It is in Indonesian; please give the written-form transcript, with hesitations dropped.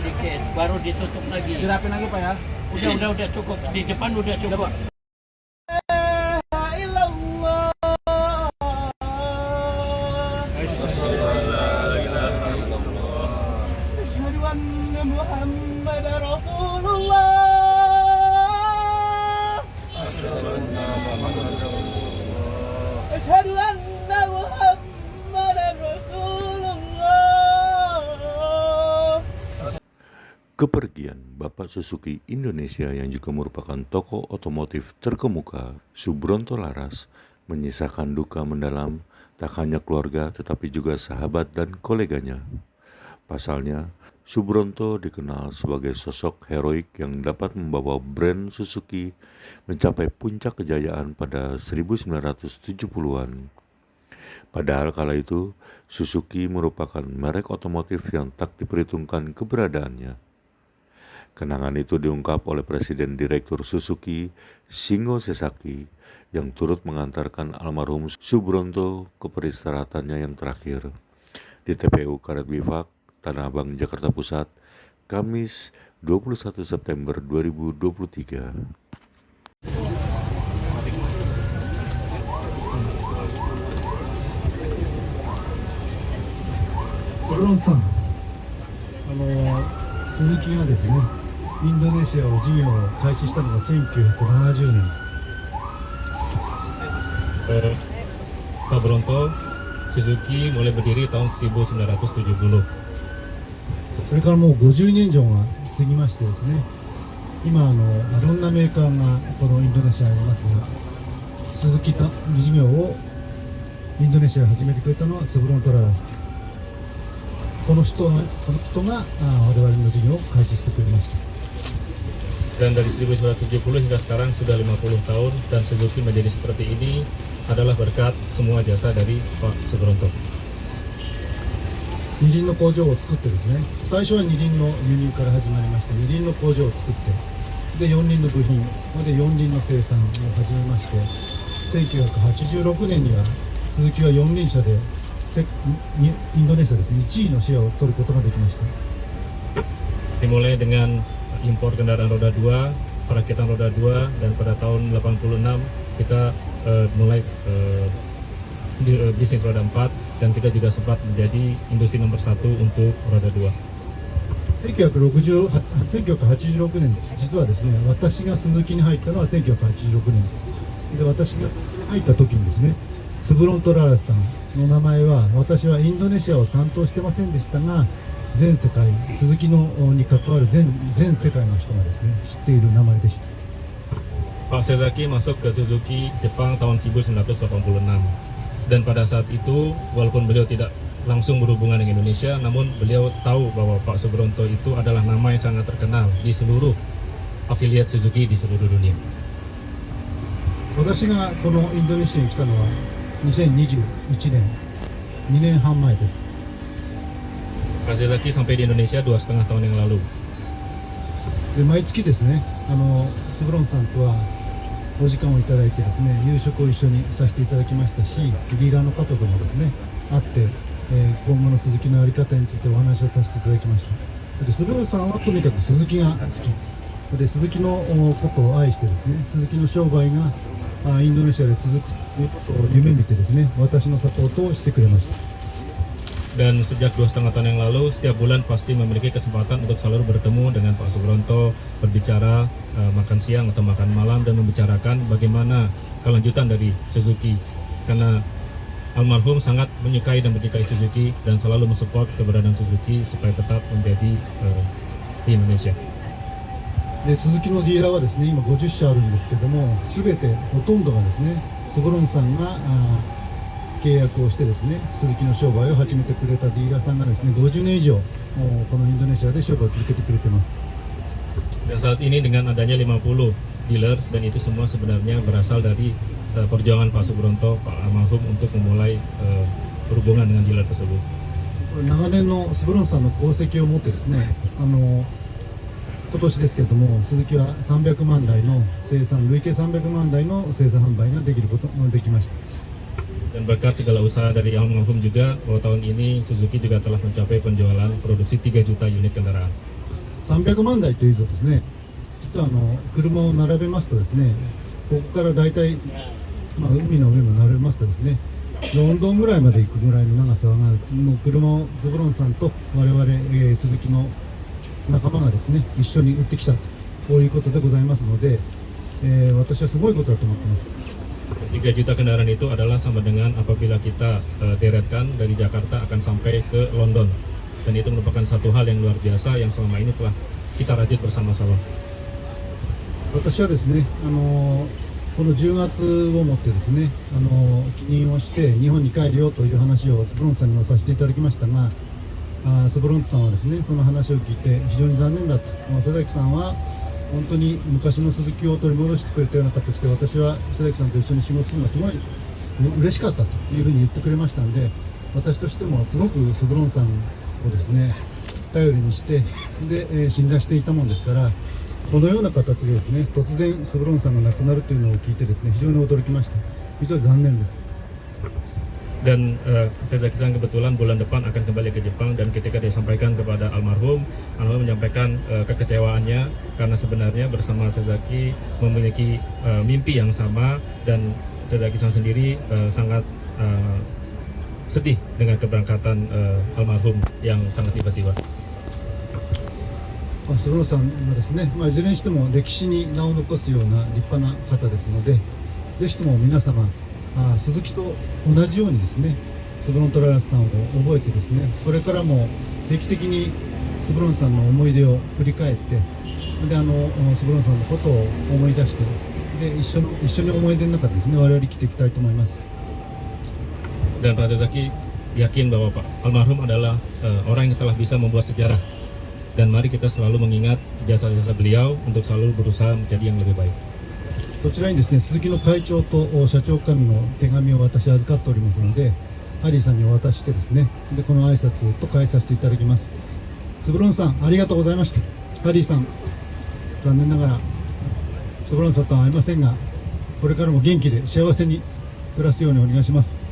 dikit, baru ditutup lagi. Dirapin lagi Pak ya? Udah cukup. Di depan udah cukup. Kepergian Bapak Suzuki Indonesia yang juga merupakan tokoh otomotif terkemuka, Subronto Laras, menyisakan duka mendalam tak hanya keluarga tetapi juga sahabat dan koleganya. Pasalnya, Subronto dikenal sebagai sosok heroik yang dapat membawa brand Suzuki mencapai puncak kejayaan pada 1970-an. Padahal kala itu, Suzuki merupakan merek otomotif yang tak diperhitungkan keberadaannya. Kenangan itu diungkap oleh Presiden Direktur Suzuki, Shingo Sesaki, yang turut mengantarkan almarhum Subronto ke peristirahatannya yang terakhir di TPU Karet Bifak, Tanah Abang, Jakarta Pusat, Kamis 21 September 2023. ソロンさん、鈴木がですね、インドネシアを事業を開始したのが1970年です。Pak Bronto, Suzuki mulai berdiri tahun 1970. それからもう50年以上が過ぎましてですね、今いろんなメーカーがこのインドネシアにいますが、鈴木事業をインドネシアで始めてくれたのはスブロントララです。この人が我々の事業を開始してくれました。 Dan dari 1970 hingga sekarang sudah 50 tahun dan Suzuki menjadi seperti ini adalah berkat semua jasa dari Pak Subronto. 二輪の工場を作ってですね、最初は二輪の輸入から始まりまして、二輪の工場を作って、で四輪の部品まで四輪の生産を始めまして、1986年には鈴木は四輪車でインドネシアですね、1位のシェアを取ることができました。 Dimulai dengan impor kendaraan roda 2, perakitan roda 2, dan pada tahun 86 kita mulai bisnis roda 4 dan kita juga sempat menjadi industri nomor 1 untuk roda 2. 1986年、実はですね、私が鈴木に入ったのは1986年で、私が入った時にですね、スブロントララスさんの名前は、私はインドネシアを担当してませんでしたが、全世界、鈴木に関わる全世界の人がですね、知っている名前でした。 Pak Sesaki masuk ke Suzuki Jepang tahun 1986 dan pada saat itu walaupun beliau tidak langsung berhubungan dengan Indonesia, namun beliau tahu bahwa Pak Subronto itu adalah nama yang sangat terkenal di seluruh afiliat Suzuki di seluruh dunia. 私がこのインドネシアに来たのは2021年、2年半前です。 Pak Sesaki sampai di Indonesia 2,5 tahun yang lalu. で毎月ですね、スブロンさんとはお時間をいただいてですね、夕食を一緒にさせていただきましたし、ディーラーの方ともですね、会って、今後の鈴木のやり方についてお話をさせていただきました。でスブロンさんはとにかく鈴木が好きで、鈴木のことを愛してですね、鈴木の商売がインドネシアで続くということを夢見てですね、私のサポートをしてくれました。 Dan sejak 2,5 tahun yang lalu, setiap bulan pasti memiliki kesempatan untuk selalu bertemu dengan Pak Subronto, berbicara, makan siang atau makan malam, dan membicarakan bagaimana kelanjutan dari Suzuki. Karena almarhum sangat menyukai dan mencintai Suzuki dan selalu mensupport keberadaan Suzuki supaya tetap menjadi di Indonesia. で鈴木のディーラーはですね、今50社あるんですけども、すべてほとんどがですね、スブロンさんが契約をしてですね、鈴木の商売を始めてくれたディーラーさんがですね、50年以上このインドネシアで商売を続けてくれてます。 Dan saat ini dengan adanya 50 dealers dan itu semua sebenarnya berasal dari perjuangan Pak Subronto, Pak almarhum untuk memulai berhubungan dengan dealer tersebut. 長年のスブロンさんの功績を持ってですね、今年ですけれども、鈴木は300万台の生産、累計300万台の生産販売ができることができました。 Dan berkat segala usaha dari almarhum juga, bahwa tahun ini Suzuki juga telah mencapai penjualan produksi 3 juta unit kendaraan. 300万台というとですね、実は車を並べますとですね、ここからだいたい、海の上も並べますとですね、ロンドンぐらいまで行くぐらいの長さがの車をズブロンさんと我々、鈴木の仲間がですね一緒に売ってきたということでございますので、私はすごいことだと思っています。3 juta kendaraan itu adalah sama dengan apabila kita deretkan dari Jakarta akan sampai ke London, dan itu merupakan satu hal yang luar biasa yang selama ini telah kita rajut bersama-sama. 私はですね、この10月をもってですね、帰任をして日本に帰るよという話をスブロンさんにもさせていただきましたが、スブロンさんはですね、その話を聞いて非常に残念だと。瀬崎さんは本当に昔の鈴木を取り戻してくれたような形で、私は瀬崎さんと一緒に仕事するのがすごい嬉しかったというふうに言ってくれましたので、私としてもすごくスブロンさんをですね頼りにしてで、信頼していたもんですから、このような形でですね突然スブロンさんが亡くなるというのを聞いてですね非常に驚きました。非常に残念です。Dan Sezaki-san kebetulan bulan depan akan kembali ke Jepang, dan ketika dia sampaikan kepada almarhum menyampaikan kekecewaannya karena sebenarnya bersama Sezaki memiliki mimpi yang sama, dan Sezaki-san sendiri sangat sedih dengan keberangkatan almarhum yang sangat tiba-tiba. スブロンさんはですね、いずれにしても歴史に名を残すような立派な方ですので、ぜひとも皆様鈴木と同じようにですねスブロントララスさんを覚えてですね、これからも定期的にスブロンさんの思い出を振り返って、でスブロンさんのことを思い出して、で一緒に思い出の中でですね我々生きていきたいと思います。 Dan Pak Sezaki yakin bahwa Pak almarhum adalah orang yang telah bisa membuat sejarah, dan mari kita selalu mengingat jasa-jasa beliau untuk selalu berusaha menjadi yang lebih baik. こちらにですね鈴木の会長と社長官の手紙を私預かっておりますので、ハリーさんにお渡ししてですね、でこの挨拶と返させていただきます。スブロンさんありがとうございました。ハリーさん残念ながらスブロンさんとは会えませんが、これからも元気で幸せに暮らすようにお願いします。